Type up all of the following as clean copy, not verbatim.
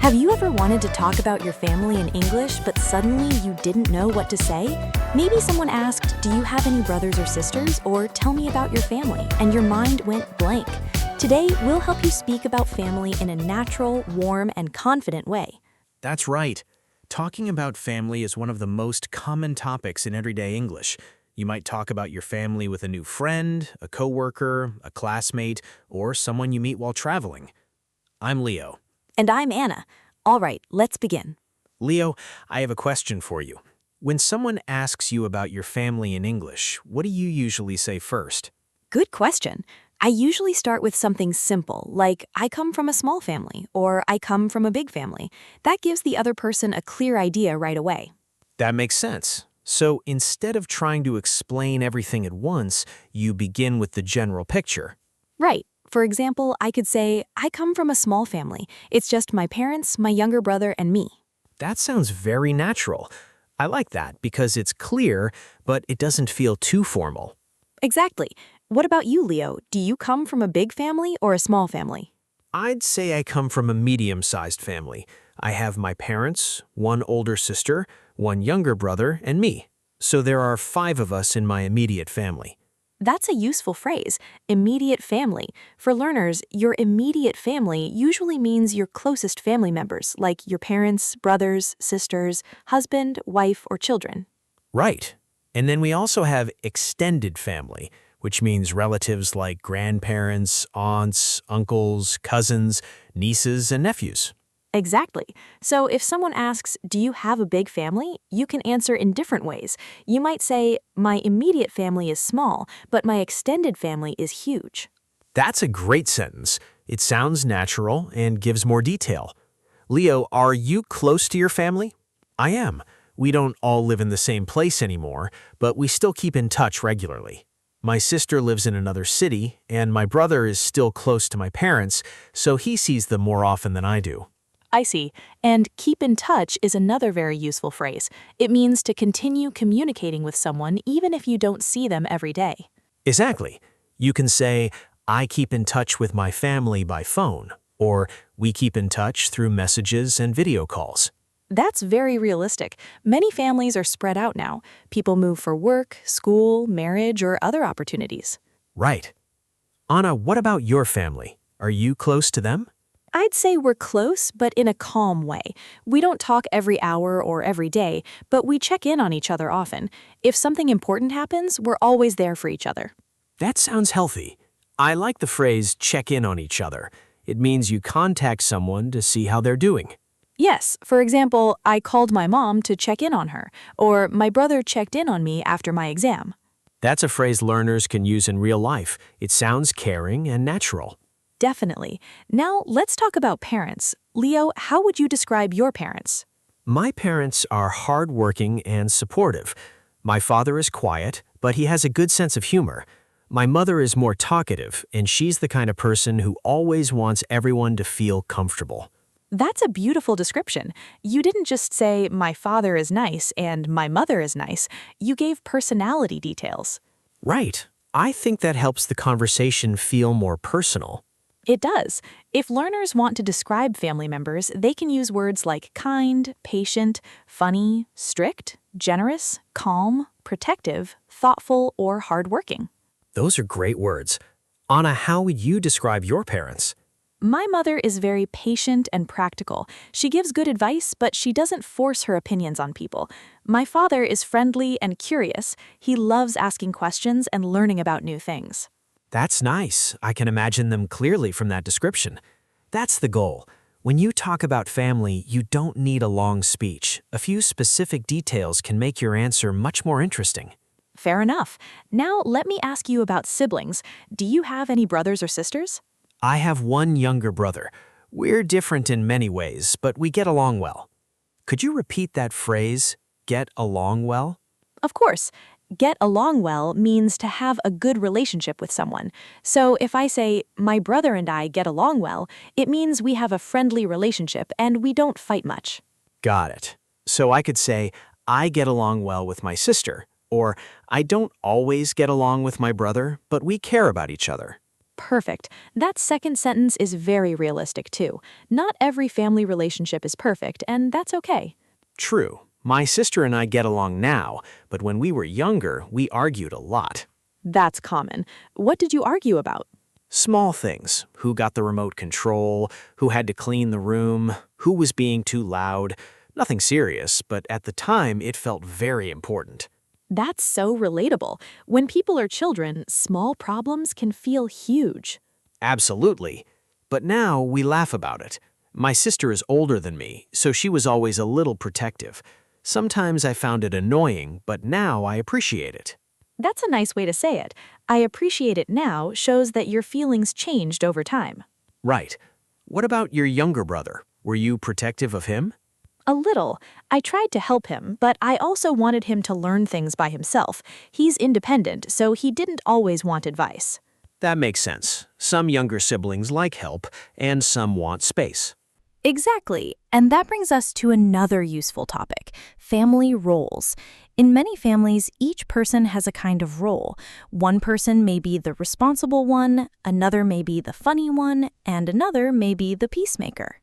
Have you ever wanted to talk about your family in English, but suddenly you didn't know what to say? Maybe someone asked, "Do you have any brothers or sisters?" or "Tell me about your family," and your mind went blank. Today, we'll help you speak about family in a natural, warm, and confident way. That's right. Talking about family is one of the most common topics in everyday English. You might talk about your family with a new friend, a coworker, a classmate, or someone you meet while traveling. I'm Leo. And I'm Anna. All right, let's begin. Leo, I have a question for you. When someone asks you about your family in English, what do you usually say first? Good question. I usually start with something simple, like "I come from a small family" or "I come from a big family." That gives the other person a clear idea right away. That makes sense. So instead of trying to explain everything at once, you begin with the general picture. Right. For example, I could say, "I come from a small family. It's just my parents, my younger brother, and me." That sounds very natural. I like that because it's clear, but it doesn't feel too formal. Exactly. What about you, Leo? Do you come from a big family or a small family? I'd say I come from a medium-sized family. I have my parents, one older sister, one younger brother, and me. So there are 5 of us in my immediate family. That's a useful phrase, immediate family. For learners, your immediate family usually means your closest family members, like your parents, brothers, sisters, husband, wife, or children. Right. And then we also have extended family, which means relatives like grandparents, aunts, uncles, cousins, nieces, and nephews. Exactly. So if someone asks, "Do you have a big family?" you can answer in different ways. You might say, "My immediate family is small, but my extended family is huge." That's a great sentence. It sounds natural and gives more detail. Leo, are you close to your family? I am. We don't all live in the same place anymore, but we still keep in touch regularly. My sister lives in another city, and my brother is still close to my parents, so he sees them more often than I do. I see. And "keep in touch" is another very useful phrase. It means to continue communicating with someone even if you don't see them every day. Exactly. You can say, I keep in touch with my family by phone, or we keep in touch through messages and video calls. That's very realistic. Many families are spread out now. People move for work, school, marriage, or other opportunities. Right. Anna, what about your family? Are you close to them? I'd say we're close, but in a calm way. We don't talk every hour or every day, but we check in on each other often. If something important happens, we're always there for each other. That sounds healthy. I like the phrase check in on each other. It means you contact someone to see how they're doing. Yes, for example, "I called my mom to check in on her," or "My brother checked in on me after my exam." That's a phrase learners can use in real life. It sounds caring and natural. Definitely. Now, let's talk about parents. Leo, how would you describe your parents? My parents are hardworking and supportive. My father is quiet, but he has a good sense of humor. My mother is more talkative, and she's the kind of person who always wants everyone to feel comfortable. That's a beautiful description. You didn't just say, "My father is nice" and "My mother is nice." You gave personality details. Right. I think that helps the conversation feel more personal. It does. If learners want to describe family members, they can use words like kind, patient, funny, strict, generous, calm, protective, thoughtful, or hardworking. Those are great words. Anna, how would you describe your parents? My mother is very patient and practical. She gives good advice, but she doesn't force her opinions on people. My father is friendly and curious. He loves asking questions and learning about new things. That's nice. I can imagine them clearly from that description. That's the goal. When you talk about family, you don't need a long speech. A few specific details can make your answer much more interesting. Fair enough. Now let me ask you about siblings. Do you have any brothers or sisters? I have one younger brother. We're different in many ways, but we get along well. Could you repeat that phrase, get along well? Of course. Get along well means to have a good relationship with someone. So if I say, "My brother and I get along well," it means we have a friendly relationship and we don't fight much. Got it. So I could say, I get along well with my sister, or I don't always get along with my brother, but we care about each other. Perfect. That second sentence is very realistic, too. Not every family relationship is perfect, and that's okay. True. My sister and I get along now, but when we were younger, we argued a lot. That's common. What did you argue about? Small things. Who got the remote control? Who had to clean the room? Who was being too loud? Nothing serious, but at the time it felt very important. That's so relatable. When people are children, small problems can feel huge. Absolutely. But now we laugh about it. My sister is older than me, so she was always a little protective. Sometimes I found it annoying, but now I appreciate it. That's a nice way to say it. I appreciate it now shows that your feelings changed over time. Right. What about your younger brother? Were you protective of him? A little. I tried to help him, but I also wanted him to learn things by himself. He's independent, so he didn't always want advice. That makes sense. Some younger siblings like help, and some want space. Exactly. And that brings us to another useful topic, family roles. In many families, each person has a kind of role. One person may be the responsible one, another may be the funny one, and another may be the peacemaker.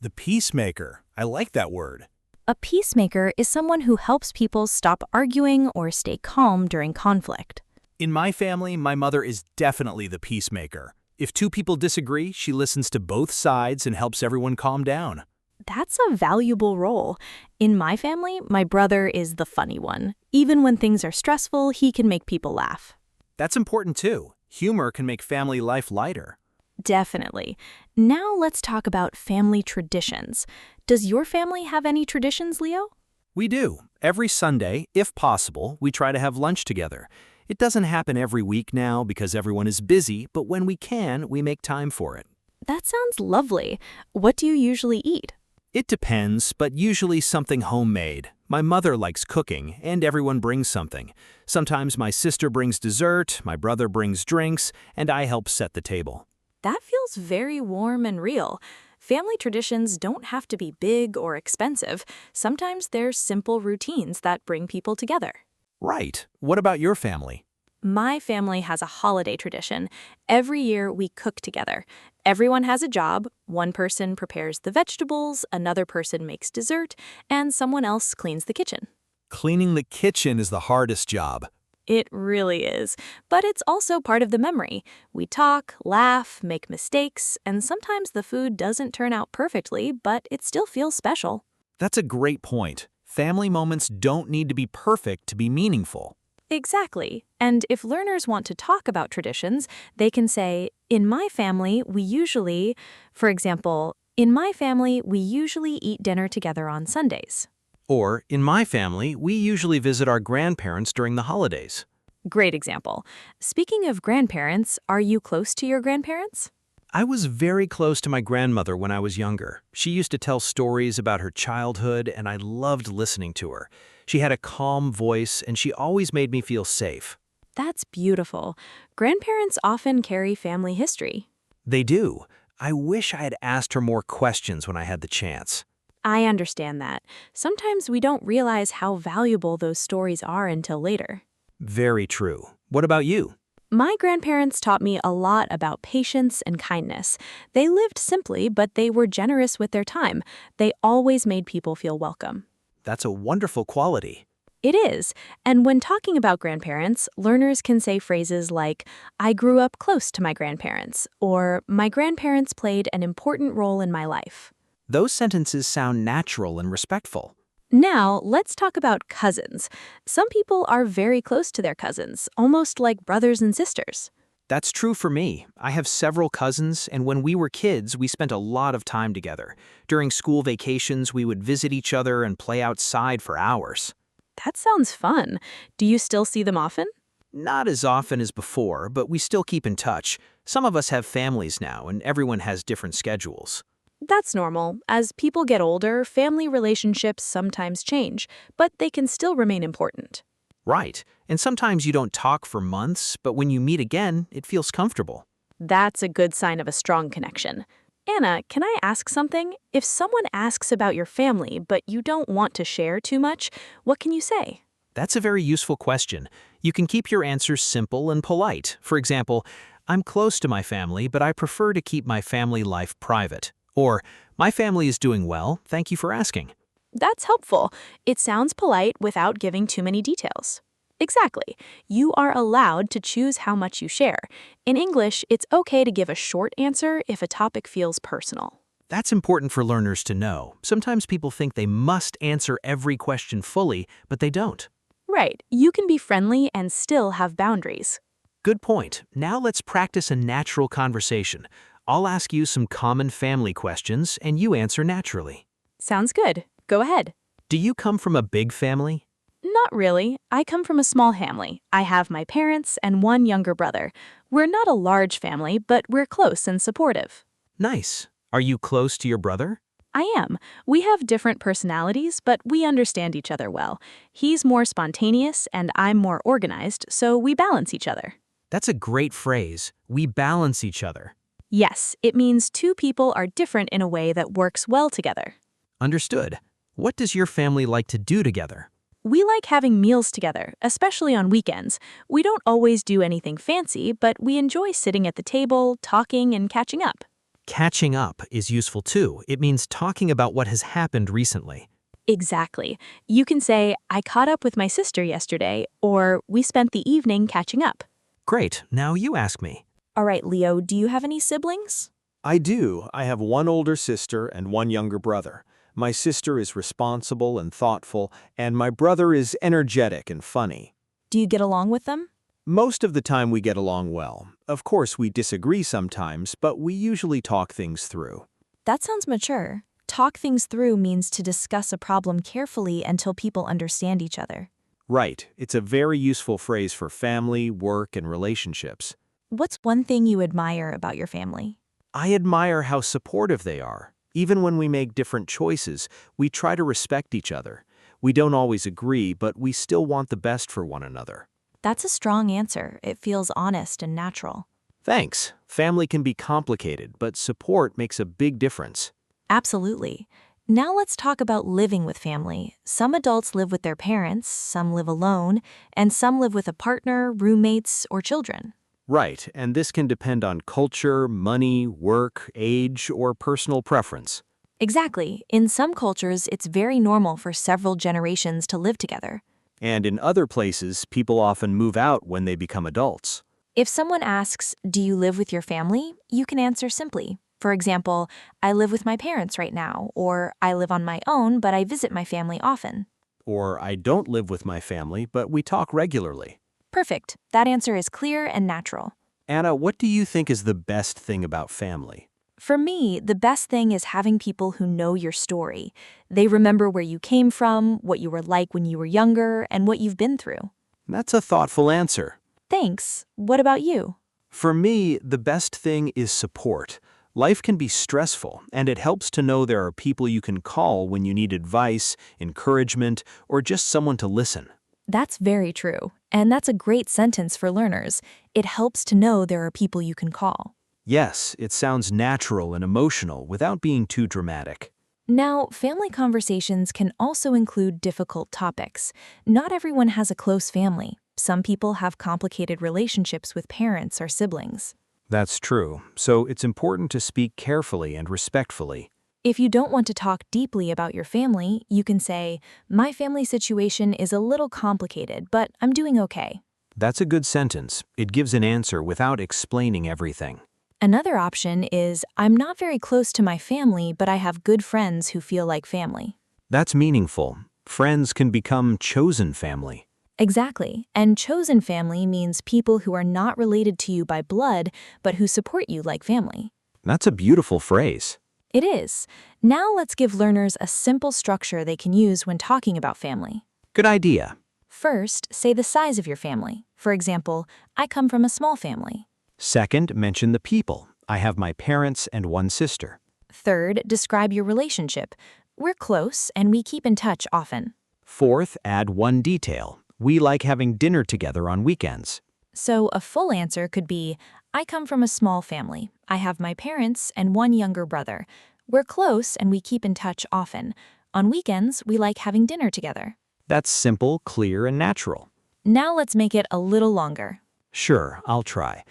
The peacemaker. I like that word. A peacemaker is someone who helps people stop arguing or stay calm during conflict. In my family, my mother is definitely the peacemaker. If two people disagree, she listens to both sides and helps everyone calm down. That's a valuable role. In my family, my brother is the funny one. Even when things are stressful, he can make people laugh. That's important too. Humor can make family life lighter. Definitely. Now let's talk about family traditions. Does your family have any traditions, Leo? We do. Every Sunday, if possible, we try to have lunch together. It doesn't happen every week now because everyone is busy, but when we can, we make time for it. That sounds lovely. What do you usually eat? It depends, but usually something homemade. My mother likes cooking, and everyone brings something. Sometimes my sister brings dessert, my brother brings drinks, and I help set the table. That feels very warm and real. Family traditions don't have to be big or expensive. Sometimes they're simple routines that bring people together. Right. What about your family? My family has a holiday tradition. Every year we cook together. Everyone has a job. One person prepares the vegetables, another person makes dessert, and someone else cleans the kitchen. Cleaning the kitchen is the hardest job. It really is. But it's also part of the memory. We talk, laugh, make mistakes, and sometimes the food doesn't turn out perfectly, but it still feels special. That's a great point. Family moments don't need to be perfect to be meaningful. Exactly. And if learners want to talk about traditions, they can say, in my family, we usually, for example, in my family, we usually eat dinner together on Sundays. Or, in my family, we usually visit our grandparents during the holidays. Great example. Speaking of grandparents, are you close to your grandparents? I was very close to my grandmother when I was younger. She used to tell stories about her childhood, and I loved listening to her. She had a calm voice, and she always made me feel safe. That's beautiful. Grandparents often carry family history. They do. I wish I had asked her more questions when I had the chance. I understand that. Sometimes we don't realize how valuable those stories are until later. Very true. What about you? My grandparents taught me a lot about patience and kindness. They lived simply, but they were generous with their time. They always made people feel welcome. That's a wonderful quality. It is. And when talking about grandparents, learners can say phrases like, I grew up close to my grandparents, or my grandparents played an important role in my life. Those sentences sound natural and respectful. Now, let's talk about cousins. Some people are very close to their cousins, almost like brothers and sisters. That's true for me. I have several cousins, and when we were kids, we spent a lot of time together. During school vacations, we would visit each other and play outside for hours. That sounds fun. Do you still see them often? Not as often as before, but we still keep in touch. Some of us have families now, and everyone has different schedules. That's normal. As people get older, family relationships sometimes change, but they can still remain important. Right. And sometimes you don't talk for months, but when you meet again, it feels comfortable. That's a good sign of a strong connection. Anna, can I ask something? If someone asks about your family, but you don't want to share too much, what can you say? That's a very useful question. You can keep your answers simple and polite. For example, I'm close to my family, but I prefer to keep my family life private. Or, my family is doing well, thank you for asking. That's helpful. It sounds polite without giving too many details. Exactly. You are allowed to choose how much you share. In English, it's okay to give a short answer if a topic feels personal. That's important for learners to know. Sometimes people think they must answer every question fully, but they don't. Right. You can be friendly and still have boundaries. Good point. Now let's practice a natural conversation. I'll ask you some common family questions, and you answer naturally. Sounds good. Go ahead. Do you come from a big family? Not really. I come from a small family. I have my parents and one younger brother. We're not a large family, but we're close and supportive. Nice. Are you close to your brother? I am. We have different personalities, but we understand each other well. He's more spontaneous and I'm more organized, so we balance each other. That's a great phrase. We balance each other. Yes, it means two people are different in a way that works well together. Understood. What does your family like to do together? We like having meals together, especially on weekends. We don't always do anything fancy, but we enjoy sitting at the table, talking, and catching up. Catching up is useful too. It means talking about what has happened recently. Exactly. You can say, I caught up with my sister yesterday, or we spent the evening catching up. Great. Now you ask me. All right, Leo, do you have any siblings? I do. I have one older sister and one younger brother. My sister is responsible and thoughtful, and my brother is energetic and funny. Do you get along with them? Most of the time we get along well. Of course, we disagree sometimes, but we usually talk things through. That sounds mature. Talk things through means to discuss a problem carefully until people understand each other. Right. It's a very useful phrase for family, work, and relationships. What's one thing you admire about your family? I admire how supportive they are. Even when we make different choices, we try to respect each other. We don't always agree, but we still want the best for one another. That's a strong answer. It feels honest and natural. Thanks. Family can be complicated, but support makes a big difference. Absolutely. Now let's talk about living with family. Some adults live with their parents, some live alone, and some live with a partner, roommates, or children. Right, and this can depend on culture, money, work, age, or personal preference. Exactly. In some cultures, it's very normal for several generations to live together. And in other places, people often move out when they become adults. If someone asks, do you live with your family? You can answer simply. For example, I live with my parents right now, or I live on my own, but I visit my family often. Or I don't live with my family, but we talk regularly. Perfect. That answer is clear and natural. Anna, what do you think is the best thing about family? For me, the best thing is having people who know your story. They remember where you came from, what you were like when you were younger, and what you've been through. That's a thoughtful answer. Thanks. What about you? For me, the best thing is support. Life can be stressful, and it helps to know there are people you can call when you need advice, encouragement, or just someone to listen. That's very true. And that's a great sentence for learners. It helps to know there are people you can call. Yes, it sounds natural and emotional without being too dramatic. Now, family conversations can also include difficult topics. Not everyone has a close family. Some people have complicated relationships with parents or siblings. That's true, so it's important to speak carefully and respectfully. If you don't want to talk deeply about your family, you can say, my family situation is a little complicated, but I'm doing okay. That's a good sentence. It gives an answer without explaining everything. Another option is, I'm not very close to my family, but I have good friends who feel like family. That's meaningful. Friends can become chosen family. Exactly. And chosen family means people who are not related to you by blood, but who support you like family. That's a beautiful phrase. It is. Now let's give learners a simple structure they can use when talking about family. Good idea. First, say the size of your family. For example, I come from a small family. Second, mention the people. I have my parents and one sister. Third, describe your relationship. We're close and we keep in touch often. Fourth, add one detail. We like having dinner together on weekends. So a full answer could be, I come from a small family. I have my parents and one younger brother. We're close and we keep in touch often. On weekends, we like having dinner together. That's simple, clear, and natural. Now let's make it a little longer. Sure, I'll try.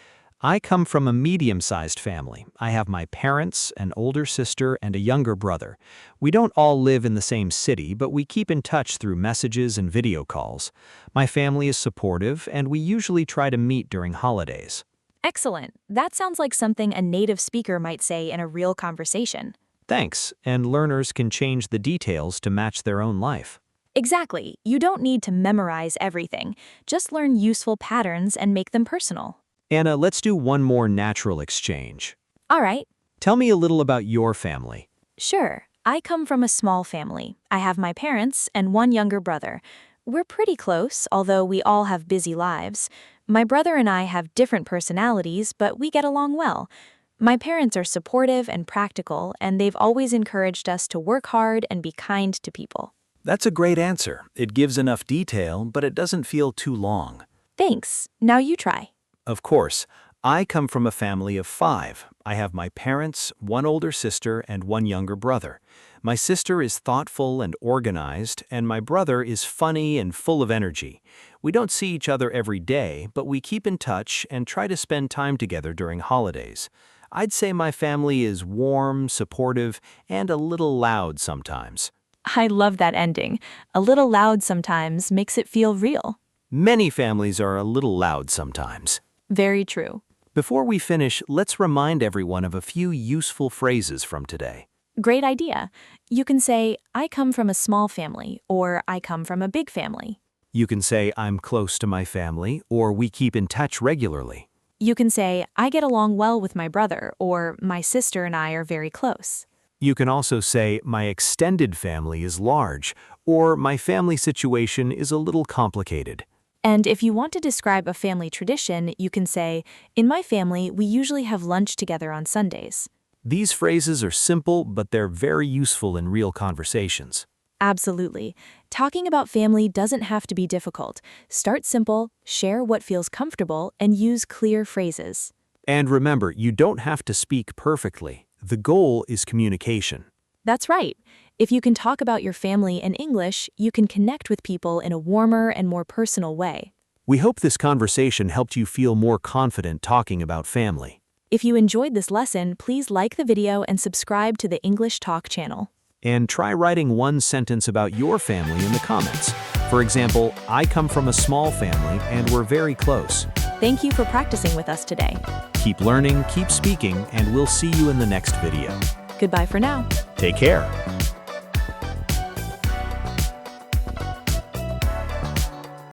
I come from a medium-sized family. I have my parents, an older sister, and a younger brother. We don't all live in the same city, but we keep in touch through messages and video calls. My family is supportive, and we usually try to meet during holidays. Excellent. That sounds like something a native speaker might say in a real conversation. Thanks, and learners can change the details to match their own life. Exactly. You don't need to memorize everything. Just learn useful patterns and make them personal. Anna, let's do one more natural exchange. All right. Tell me a little about your family. Sure. I come from a small family. I have my parents and one younger brother. We're pretty close, although we all have busy lives. My brother and I have different personalities, but we get along well. My parents are supportive and practical, and they've always encouraged us to work hard and be kind to people. That's a great answer. It gives enough detail, but it doesn't feel too long. Thanks. Now you try. Of course, I come from a family of 5. I have my parents, one older sister, and one younger brother. My sister is thoughtful and organized, and my brother is funny and full of energy. We don't see each other every day, but we keep in touch and try to spend time together during holidays. I'd say my family is warm, supportive, and a little loud sometimes. I love that ending. A little loud sometimes makes it feel real. Many families are a little loud sometimes. Very true. Before we finish, let's remind everyone of a few useful phrases from today. Great idea. You can say, I come from a small family, or I come from a big family. You can say, I'm close to my family, or we keep in touch regularly. You can say, I get along well with my brother, or my sister and I are very close. You can also say, my extended family is large, or my family situation is a little complicated. And if you want to describe a family tradition, you can say, in my family, we usually have lunch together on Sundays. These phrases are simple, but they're very useful in real conversations. Absolutely. Talking about family doesn't have to be difficult. Start simple, share what feels comfortable, and use clear phrases. And remember, you don't have to speak perfectly. The goal is communication. That's right. If you can talk about your family in English, you can connect with people in a warmer and more personal way. We hope this conversation helped you feel more confident talking about family. If you enjoyed this lesson, please like the video and subscribe to the English Talk channel. And try writing one sentence about your family in the comments. For example, I come from a small family and we're very close. Thank you for practicing with us today. Keep learning, keep speaking, and we'll see you in the next video. Goodbye for now. Take care.